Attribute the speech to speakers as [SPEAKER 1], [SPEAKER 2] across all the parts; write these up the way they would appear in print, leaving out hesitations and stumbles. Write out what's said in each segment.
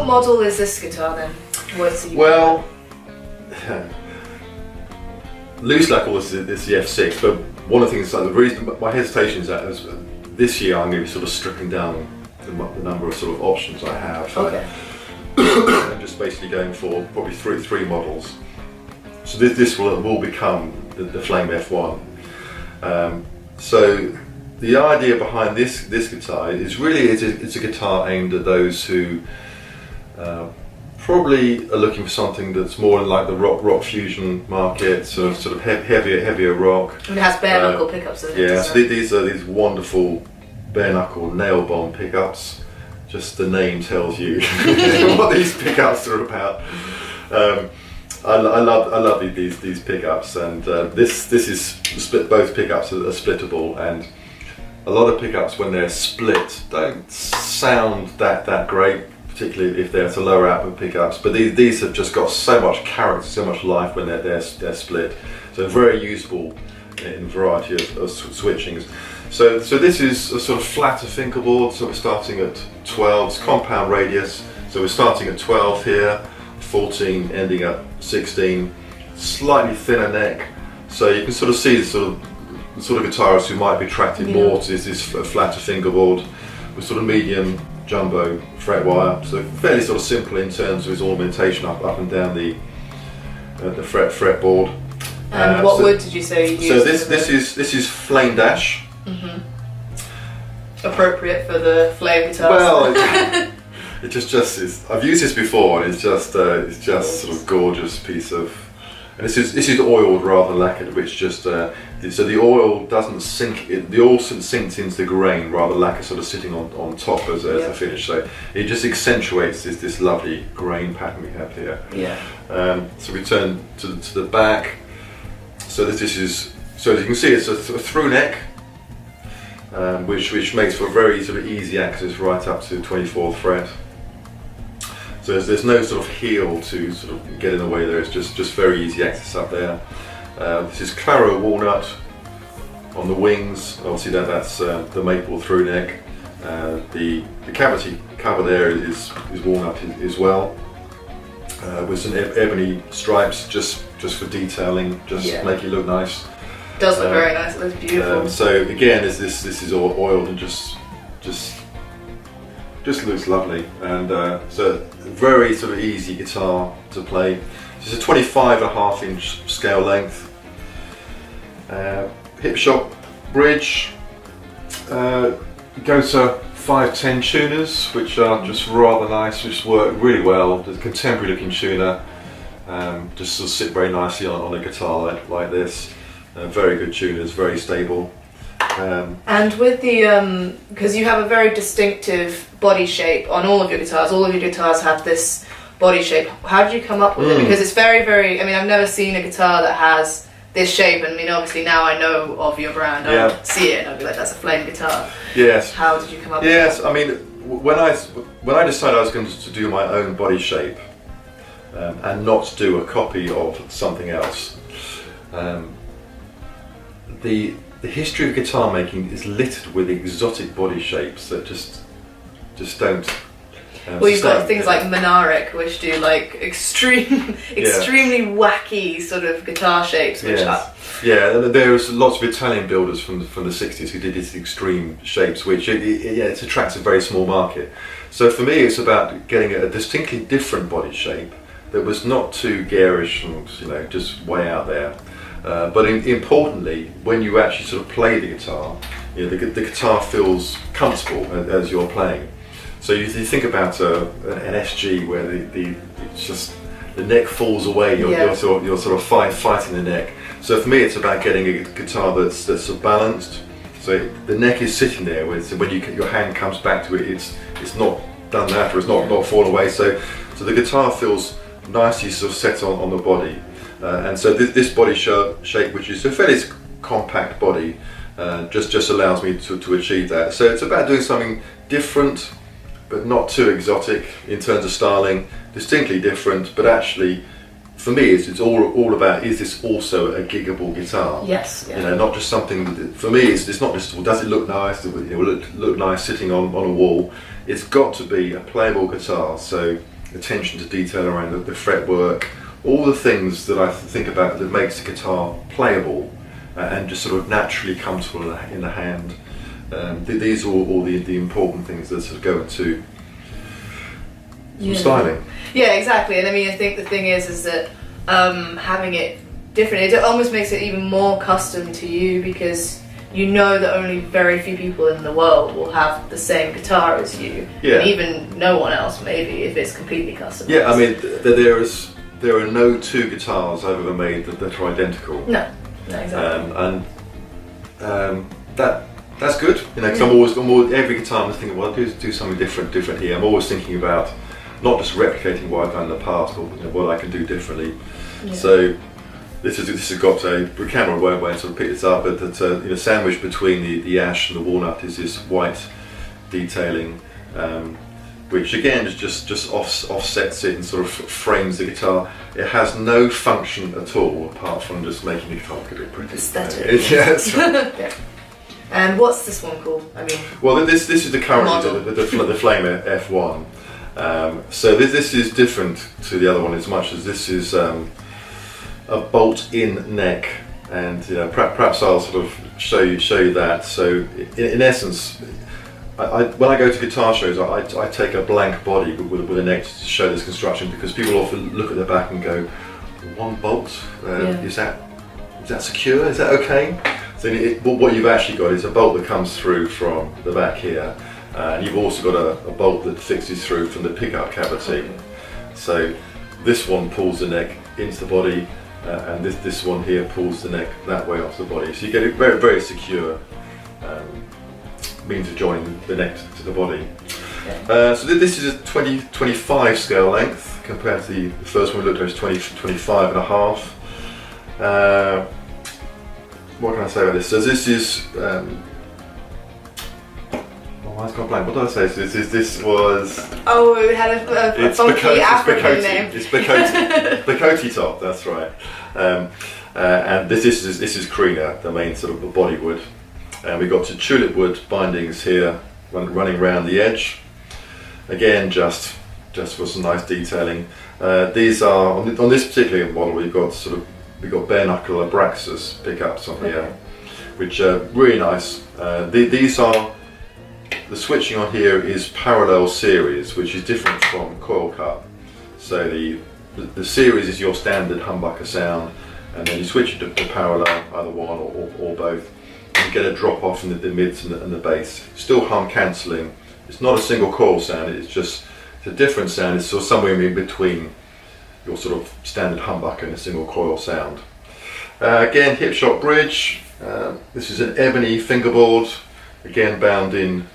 [SPEAKER 1] model is this guitar then?
[SPEAKER 2] Well, loosely I call this the F6, but one of the things, the reason my hesitation is that this year I'm going to be sort of stripping down the number of sort of options I have.
[SPEAKER 1] Okay.
[SPEAKER 2] I'm just basically going for probably three models. So this will become the Flame F1. So the idea behind this guitar is really it's a guitar aimed at those who probably are looking for something that's more like the rock fusion market, sort of heavier rock.
[SPEAKER 1] And it has bare knuckle pickups in it.
[SPEAKER 2] Yeah, so these are these wonderful bare knuckle nail bomb pickups. Just the name tells you what these pickups are about. I love these pickups, and this is split. Both pickups are splittable, and a lot of pickups when they're split don't sound that great, particularly if they're to lower output pickups. But these have just got so much character, so much life when they're split. So very usable in a variety of switchings. So this is a sort of flatter fingerboard. So we're starting at 12. It's compound radius. So we're starting at 12 here, 14 ending at 16. Slightly thinner neck. So you can sort of see the sort of guitarists who might be attracted more to this flatter fingerboard with sort of medium jumbo fret wire. So fairly sort of simple in terms of its ornamentation up and down the fretboard.
[SPEAKER 1] And what wood did you say you used?
[SPEAKER 2] So this is Flame Dash.
[SPEAKER 1] Mm-hmm. Appropriate for the flame guitars.
[SPEAKER 2] Well, it just is. I've used this before, and it's just sort of gorgeous piece of. And this is oiled rather than lacquered, which just so the oil doesn't sink. The oil sinks into the grain rather than lacquer sort of sitting on top as a finish. So it just accentuates this lovely grain pattern we have here.
[SPEAKER 1] Yeah.
[SPEAKER 2] So we turn to the back. So this is so as you can see it's a through neck. Which makes for a very sort of easy access right up to 24th fret. So there's no sort of heel to sort of get in the way there. It's just very easy access up there. This is Claro walnut on the wings. Obviously that's the maple through neck. The cavity cover there is walnut as well, with some ebony stripes just for detailing, make it look nice.
[SPEAKER 1] It does look very nice. It looks beautiful.
[SPEAKER 2] So again, this is all oiled and just looks lovely, and so very sort of easy guitar to play. It's a 25.5 inch scale length. Hip shop bridge. Go to 510 tuners, which are just rather nice, which work really well. The contemporary looking tuner, just sort of sit very nicely on a guitar like this. Very good tuners, very stable.
[SPEAKER 1] And with the, because you have a very distinctive body shape on all of your guitars have this body shape. How did you come up with it? Because it's very, very, I mean, I've never seen a guitar that has this shape, and I mean, obviously now I know of your brand, I'll see it and I'll be like, that's a Flame guitar.
[SPEAKER 2] Yes.
[SPEAKER 1] How did you come up with
[SPEAKER 2] that?
[SPEAKER 1] that?
[SPEAKER 2] I mean, when I decided I was going to do my own body shape and not do a copy of something else, the history of guitar making is littered with exotic body shapes that just don't.
[SPEAKER 1] Well, you've got things like Monarch, which do like extremely wacky sort of guitar shapes. Which
[SPEAKER 2] there's lots of Italian builders from the 60s who did these extreme shapes, which it attracts a very small market. So for me, it's about getting a distinctly different body shape that was not too garish and just way out there. But importantly, when you actually sort of play the guitar, the guitar feels comfortable as you're playing. So you think about an SG where the neck falls away, you're sort of fighting the neck. So for me, it's about getting a guitar that's sort of balanced. So the neck is sitting there, so when your hand comes back to it, it's not done that, or it's not fallen away. So the guitar feels nicely sort of set on the body. And so this body shape, which is a fairly compact body, just allows me to achieve that. So it's about doing something different, but not too exotic in terms of styling. Distinctly different, but actually, for me, it's all about, is this also a giggable guitar?
[SPEAKER 1] Yes. Yeah.
[SPEAKER 2] Not just something that, for me, it's not just, well, does it look nice? Will it look nice sitting on a wall? It's got to be a playable guitar. So attention to detail around the fretwork, all the things that I think about that makes the guitar playable and just sort of naturally comfortable in the hand. These are all the important things that sort of go into some styling.
[SPEAKER 1] Yeah, exactly. And I mean, I think the thing is that having it different, it almost makes it even more custom to you, because you know that only very few people in the world will have the same guitar as you, and even no one else maybe if it's completely custom.
[SPEAKER 2] Yeah, I mean, there are no two guitars I've ever made that are identical.
[SPEAKER 1] No, exactly.
[SPEAKER 2] That's good, you know, because I'm always every guitar I'm just thinking, well, do something different here. I'm always thinking about not just replicating what I've done in the past, but what I can do differently. Yeah. So this has got the camera won't sort of pick this up, but that sandwiched between the ash and the walnut is this white detailing, which again is just offsets it and sort of frames the guitar. It has no function at all apart from just making the guitar look a bit pretty.
[SPEAKER 1] Aesthetic.
[SPEAKER 2] Yes.
[SPEAKER 1] Yeah. And what's this one called? I mean,
[SPEAKER 2] well, this is the current the Flame F1. So this is different to the other one as much as this is a bolt-in neck, and perhaps I'll sort of show you that. So in essence, when I go to guitar shows, I take a blank body with a neck to show this construction, because people often look at the back and go, one bolt, is that secure? Is that okay? So what you've actually got is a bolt that comes through from the back here, and you've also got a bolt that fixes through from the pickup cavity. So this one pulls the neck into the body, and this one here pulls the neck that way off the body. So you get a very, very secure means of joining the neck to the body. So this is a 20-25 scale length compared to the first one we looked at, is 20-25 and a half. What can I say about this? So this is, it's gone blank. What did I say? So this was.
[SPEAKER 1] Oh, it had a funky African name.
[SPEAKER 2] It's Bacote top. That's right. And this is Krina, the main sort of body wood. And we've got two tulip wood bindings here running around the edge. Again, just for some nice detailing. These are on this particular model. We've got bare knuckle Abraxas pickups on here, which are really nice. These are, the switching on here is parallel series, which is different from coil cut. So the series is your standard humbucker sound, and then you switch it to parallel, either one or both, and you get a drop off in the mids and the bass. Still hum cancelling. It's not a single coil sound. It's a different sound. It's sort of somewhere in between your sort of standard humbucker and a single coil sound. Again, hip shot bridge. This is an ebony fingerboard, again bound in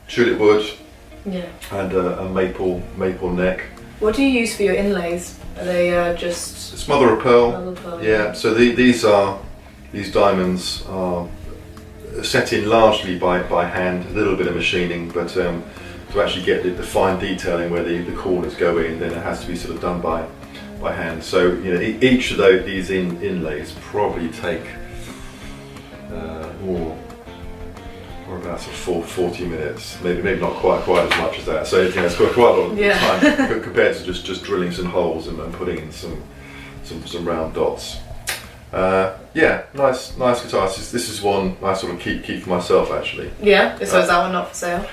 [SPEAKER 2] tulip wood, and a maple neck.
[SPEAKER 1] What do you use for your inlays? Are they just?
[SPEAKER 2] It's mother of pearl.
[SPEAKER 1] Mother of pearl.
[SPEAKER 2] Yeah. So these diamonds are set in largely by hand, a little bit of machining, but to actually get the fine detailing where the corners go in, then it has to be sort of done by hand. So each of these inlays probably take or about sort of 40 minutes, maybe not quite as much as that. So it's quite a lot of time compared to just drilling some holes and putting in some round dots. Nice guitar. This is one I sort of keep for myself actually.
[SPEAKER 1] Yeah. So is that one not for sale?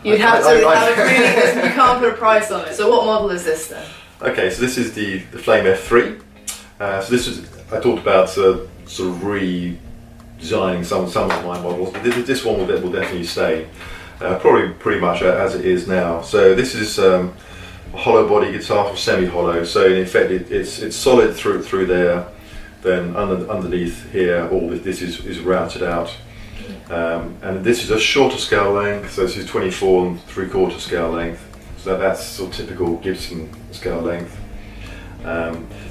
[SPEAKER 1] You'd have to have a feeling because you can't put a price on it. So what model is this then?
[SPEAKER 2] Okay, so this is the Flame F3. So this was, I talked about sort of redesigning some of my models, but this one will definitely stay, probably pretty much as it is now. So this is a hollow body guitar for semi-hollow. So in effect, it's solid through there. Then underneath here, all this is routed out. And this is a shorter scale length. So this is 24 3/4 scale length. So that's sort of typical Gibson scale length.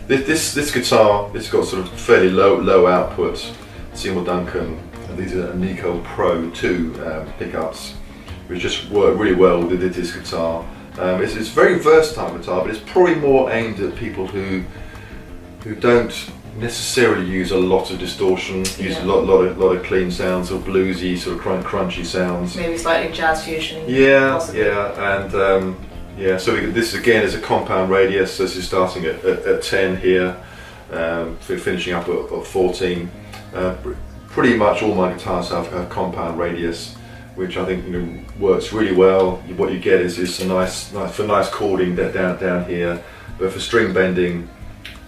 [SPEAKER 2] This guitar, it's got sort of fairly low output Seymour Duncan, and these are Nico Pro 2 pickups, which just work really well with this guitar. It's a very versatile guitar, but it's probably more aimed at people who don't necessarily use a lot of distortion, use a lot of clean sounds, or bluesy, sort of crunchy sounds.
[SPEAKER 1] Maybe slightly jazz fusion.
[SPEAKER 2] Yeah, possibly. Yeah, and Yeah, so this again is a compound radius. This is starting at 10 here, finishing up at 14. Pretty much all my guitars have compound radius, which I think works really well. What you get is a nice for nice chording down here, but for string bending,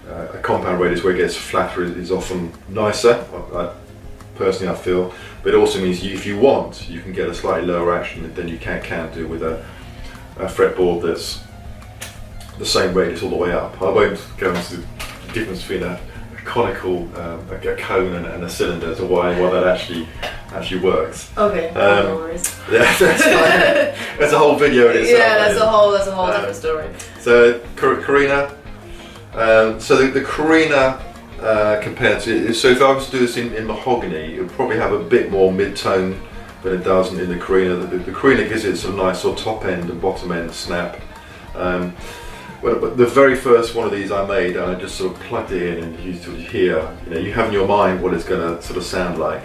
[SPEAKER 2] a compound radius where it gets flatter is often nicer. Personally, I feel, but it also means if you want, you can get a slightly lower action than you can do with a fretboard that's the same radius all the way up. I won't go into the difference between a conical, a cone and a cylinder to why that actually works.
[SPEAKER 1] Okay, no worries.
[SPEAKER 2] Yeah, that's a whole video in itself.
[SPEAKER 1] Yeah, that's a whole different story.
[SPEAKER 2] So Carina, so the Carina compared to, so if I was to do this in mahogany, it would probably have a bit more mid-tone than it does in the Carina. The Carina gives it some nice sort of top end and bottom end snap. But the very first one of these I made, and I just sort of plugged it in, and you sort of hear, you have in your mind what it's going to sort of sound like,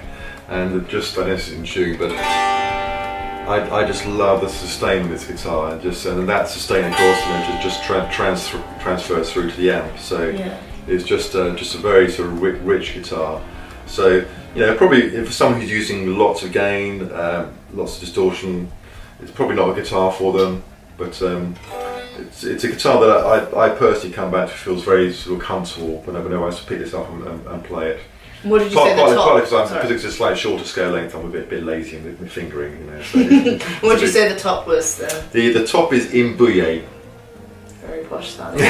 [SPEAKER 2] and just, I know this isn't tune, but I just love the sustain in this guitar, and that sustain of course, just transfers through to the amp. So yeah. It's just a very sort of rich guitar. So probably for someone who's using lots of gain, lots of distortion, it's probably not a guitar for them, but. It's a guitar that I personally come back to feels very sort of comfortable whenever I pick this up and play it.
[SPEAKER 1] What did you say the top?
[SPEAKER 2] Because it's a slightly shorter scale length, I'm a bit lazy with my fingering, So
[SPEAKER 1] what did you say the top was then?
[SPEAKER 2] The top is in Bouillet.
[SPEAKER 1] Very posh sounding.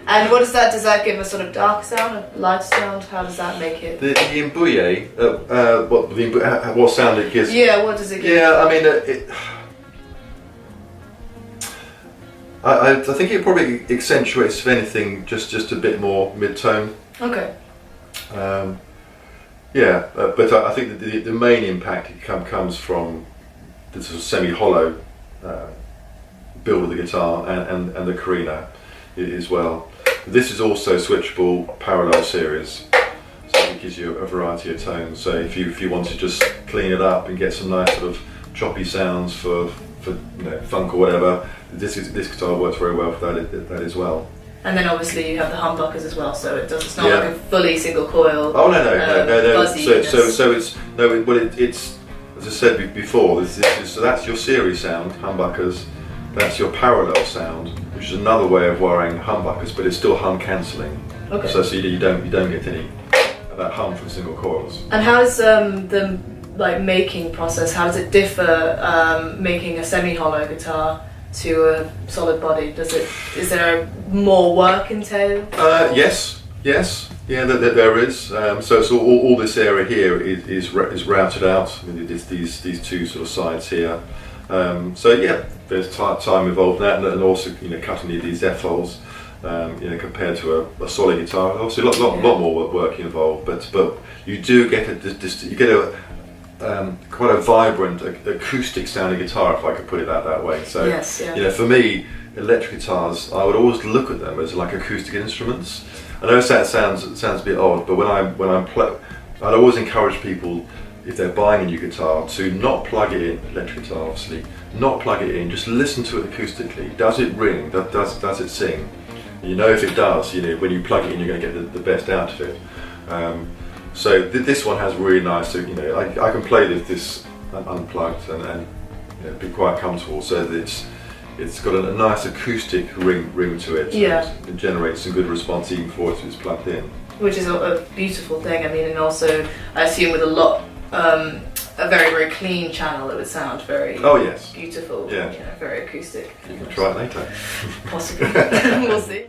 [SPEAKER 1] And what does that give a sort of dark sound, a light sound? How does that make it?
[SPEAKER 2] The Bouillet, what sound it gives?
[SPEAKER 1] Yeah, what does it give?
[SPEAKER 2] Yeah, I mean I think it probably accentuates, if anything, just a bit more mid-tone.
[SPEAKER 1] Okay.
[SPEAKER 2] But I think that the main impact comes from the sort of semi-hollow build of the guitar and the Carina as well. This is also switchable parallel series, so it gives you a variety of tones. So if you want to just clean it up and get some nice sort of choppy sounds for funk or whatever, this guitar works very well for that as well.
[SPEAKER 1] And then obviously you have the humbuckers as well, so it's not like a fully single coil.
[SPEAKER 2] Oh no. It's as I said before. So that's your series sound, humbuckers. That's your parallel sound, which is another way of wiring humbuckers, but it's still hum cancelling. Okay. So you don't get any of that hum from single coils.
[SPEAKER 1] And how's the making process? How does it differ making a semi-hollow guitar to a solid body? Is there more work entailed?
[SPEAKER 2] Yes, yeah, there is. So all this area here is routed out. I mean, these two sort of sides here. So yeah, there's time involved in that, and also cutting these F holes. Compared to a solid guitar, obviously a lot more work involved. But you do get quite a vibrant acoustic sounding guitar, if I could put it that way. So
[SPEAKER 1] yes, yeah.
[SPEAKER 2] For me, electric guitars, I would always look at them as like acoustic instruments. I know that sounds a bit odd, but when I'm I'd always encourage people, if they're buying a new guitar, to not plug it in, electric guitar obviously, not plug it in, just listen to it acoustically. Does it ring? Does it sing? If it does, when you plug it in, you're going to get the best out of it. So this one has really nice, I can play this unplugged and be quite comfortable, so that it's got a nice acoustic ring to it.
[SPEAKER 1] Yeah.
[SPEAKER 2] It generates some good response even before it's plugged in.
[SPEAKER 1] Which is a beautiful thing. I mean, and also I assume with a very, very clean channel, it would sound very beautiful. Yeah. Very acoustic.
[SPEAKER 2] You can try it later.
[SPEAKER 1] Possibly. We'll see.